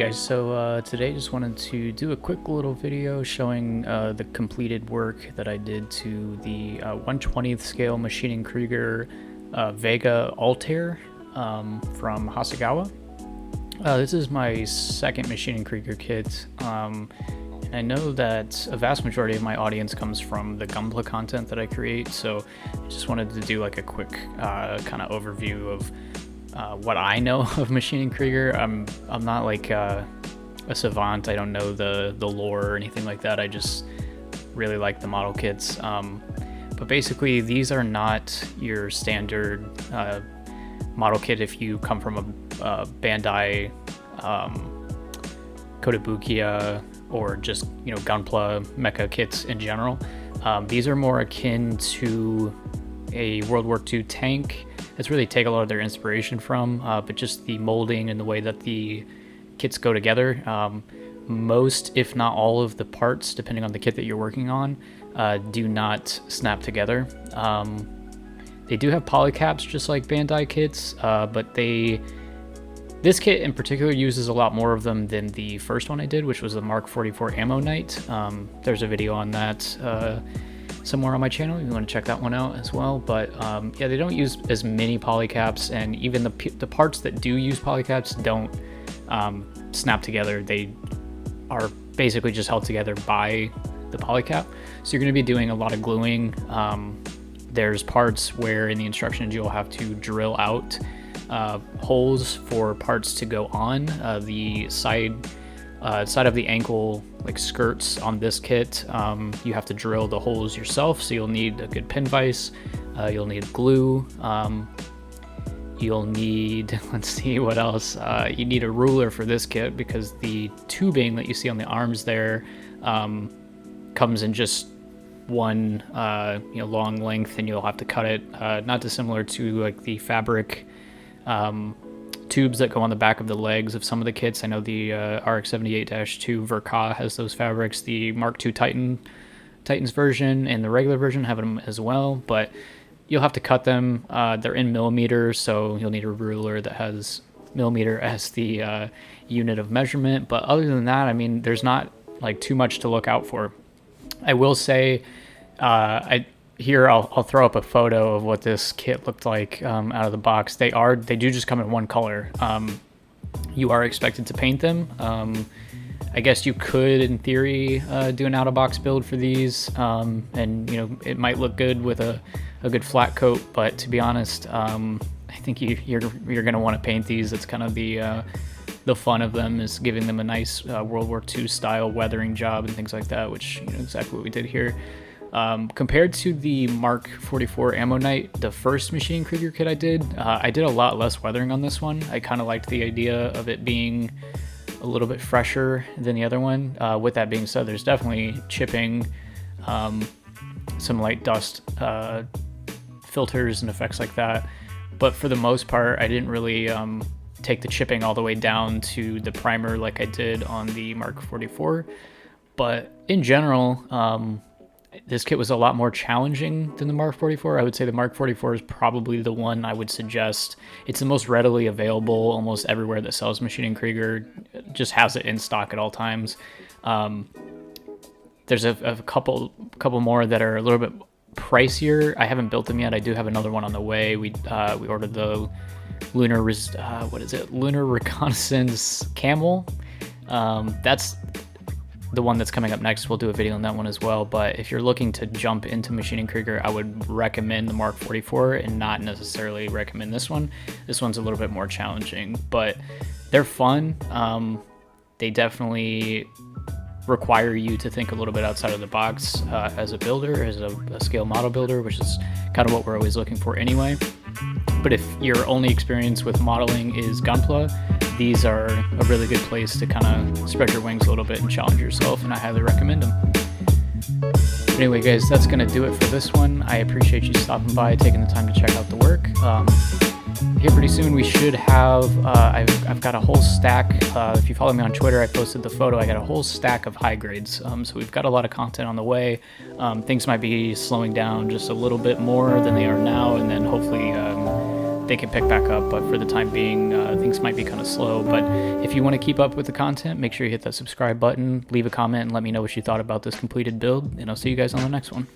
Hey guys, so today just wanted to do a quick little video showing the completed work that I did to the 1/20th scale Maschinen Krieger Vega Altair from Hasegawa. This is my second Maschinen Krieger kit. And I know that a vast majority of my audience comes from the Gunpla content that I create, so I just wanted to do like a quick kind of overview of what I know of Maschinen Krieger. I'm not like a savant. I don't know the lore or anything like that. I just really like the model kits. But basically, these are not your standard model kit if you come from a Bandai, Kotobukiya, or just Gunpla mecha kits in general. These are more akin to a World War II tank. That's really take a lot of their inspiration from, but just the molding and the way that the kits go together. Most, if not all of the parts, depending on the kit that you're working on, do not snap together. They do have polycaps just like Bandai kits, but this kit in particular uses a lot more of them than the first one I did, which was the Mark 44 Ammo Knight. There's a video on that somewhere on my channel if you want to check that one out as well. But yeah, they don't use as many polycaps, and even the parts that do use polycaps don't snap together. They are basically just held together by the polycap, so you're going to be doing a lot of gluing. There's parts where in the instructions you'll have to drill out holes for parts to go on the side of the ankle, like skirts on this kit. You have to drill the holes yourself, so you'll need a good pin vise, you'll need glue, you'll need, let's see what else, you need a ruler for this kit because the tubing that you see on the arms there comes in just one long length, and you'll have to cut it, not dissimilar to like the fabric tubes that go on the back of the legs of some of the kits. I know the RX-78-2 Vega has those fabrics. The Mark II Titan's version and the regular version have them as well, but you'll have to cut them. They're in millimeters, so you'll need a ruler that has millimeter as the unit of measurement. But other than that, I mean, there's not like too much to look out for. I will say, I'll throw up a photo of what this kit looked like out of the box. They do just come in one color. You are expected to paint them. I guess you could, in theory, do an out-of-box build for these, and it might look good with a good flat coat. But to be honest, I think you're going to want to paint these. That's kind of the fun of them, is giving them a nice World War II style weathering job and things like that, which exactly what we did here. Compared to the Mark 44 Ammo Knight, the first Maschinen Krieger kit I did a lot less weathering on this one. I kind of liked the idea of it being a little bit fresher than the other one. With that being said, there's definitely chipping, some light dust filters and effects like that. But for the most part, I didn't really take the chipping all the way down to the primer like I did on the Mark 44. But in general, this kit was a lot more challenging than the Mark 44. I would say the Mark 44 is probably the one I would suggest. It's the most readily available. Almost everywhere that sells Maschinen Krieger just has it in stock at all times. There's a couple more that are a little bit pricier. I haven't built them yet. I do have another one on the way. We ordered the Lunar Reconnaissance Camel. That's the one that's coming up next. We'll do a video on that one as well. But if you're looking to jump into Maschinen Krieger, I would recommend the Mark 44 and not necessarily recommend this one. This one's a little bit more challenging, but they're fun. They definitely require you to think a little bit outside of the box as a builder, as a scale model builder, which is kind of what we're always looking for anyway. But if your only experience with modeling is Gunpla, these are a really good place to kind of spread your wings a little bit and challenge yourself, and I highly recommend them. But anyway, guys, that's going to do it for this one. I appreciate you stopping by, taking the time to check out the work. Here pretty soon we should have, I've got a whole stack. If you follow me on Twitter, I posted the photo. I got a whole stack of high grades. So we've got a lot of content on the way. Things might be slowing down just a little bit more than they are now, and then hopefully they can pick back up, but for the time being, things might be kind of slow. But if you want to keep up with the content, make sure you hit that subscribe button, leave a comment, and let me know what you thought about this completed build, and I'll see you guys on the next one.